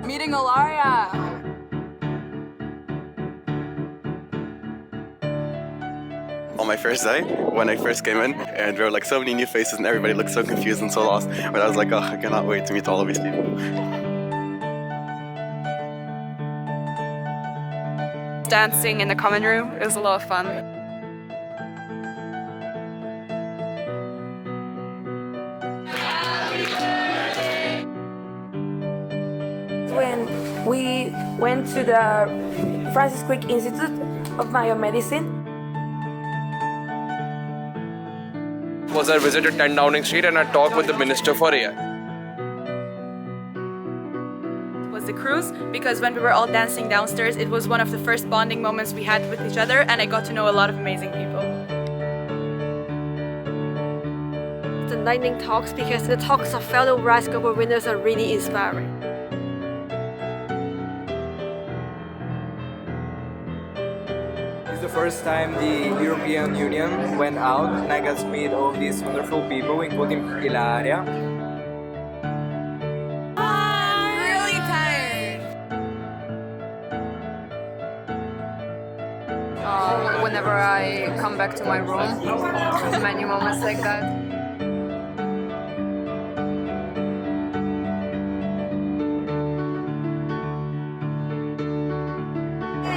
Meeting Ilaria. On my first day, when I first came in, and there were like so many new faces and everybody looked so confused and so lost. But I was like, oh, I cannot wait to meet all of these people. Dancing in the common room. It was a lot of fun. When we went to the Francis Crick Institute of Biomedicine. Was I visited 10 Downing Street and I talked with the minister for a year. Was the cruise, because when we were all dancing downstairs, it was one of the first bonding moments we had with each other, and I got to know a lot of amazing people. The lightning talks, because the talks of fellow Rice Global winners are really inspiring. It's the first time the European Union went out and I got to meet all these wonderful people, including Ilaria. I'm really tired. Whenever I come back to my room, many moments like that.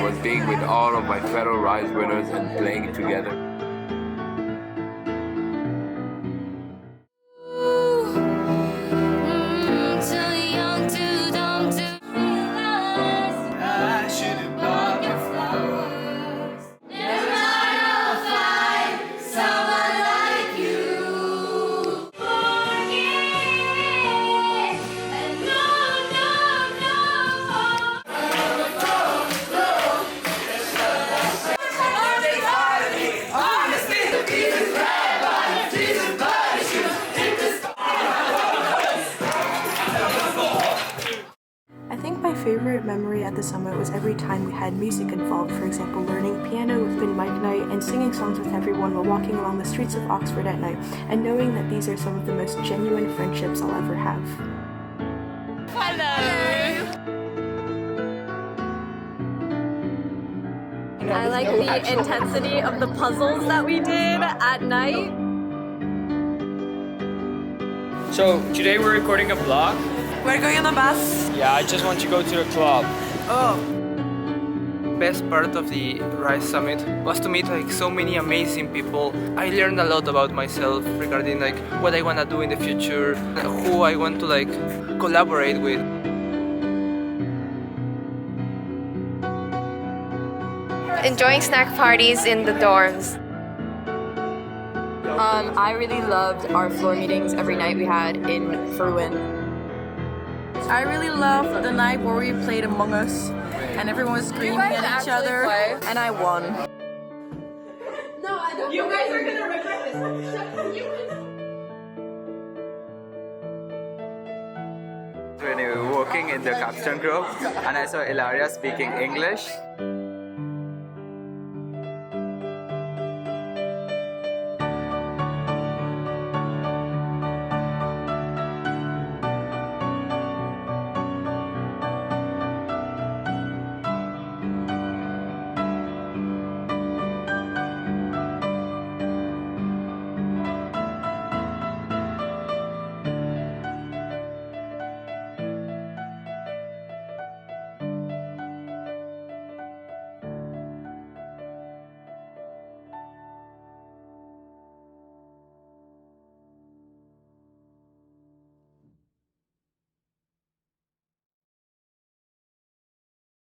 Was being with all of my fellow Rise winners and playing together. I think my favorite memory at the summit was every time we had music involved, for example learning piano with Bin Mike night and singing songs with everyone while walking along the streets of Oxford at night, and knowing that these are some of the most genuine friendships I'll ever have. I like the intensity of the puzzles that we did at night. So today we're recording a vlog. We're going on the bus. Yeah, I just want to go to the club. Oh. Best part of the Rise Summit was to meet like so many amazing people. I learned a lot about myself regarding like what I want to do in the future, who I want to like collaborate with. Enjoying snack parties in the dorms. I really loved our floor meetings every night we had in Fruin. I really loved the night where we played Among Us and everyone was screaming at each other and I won. No, I don't. You guys are gonna regret this. When we were walking in the capstone group and I saw Ilaria speaking English.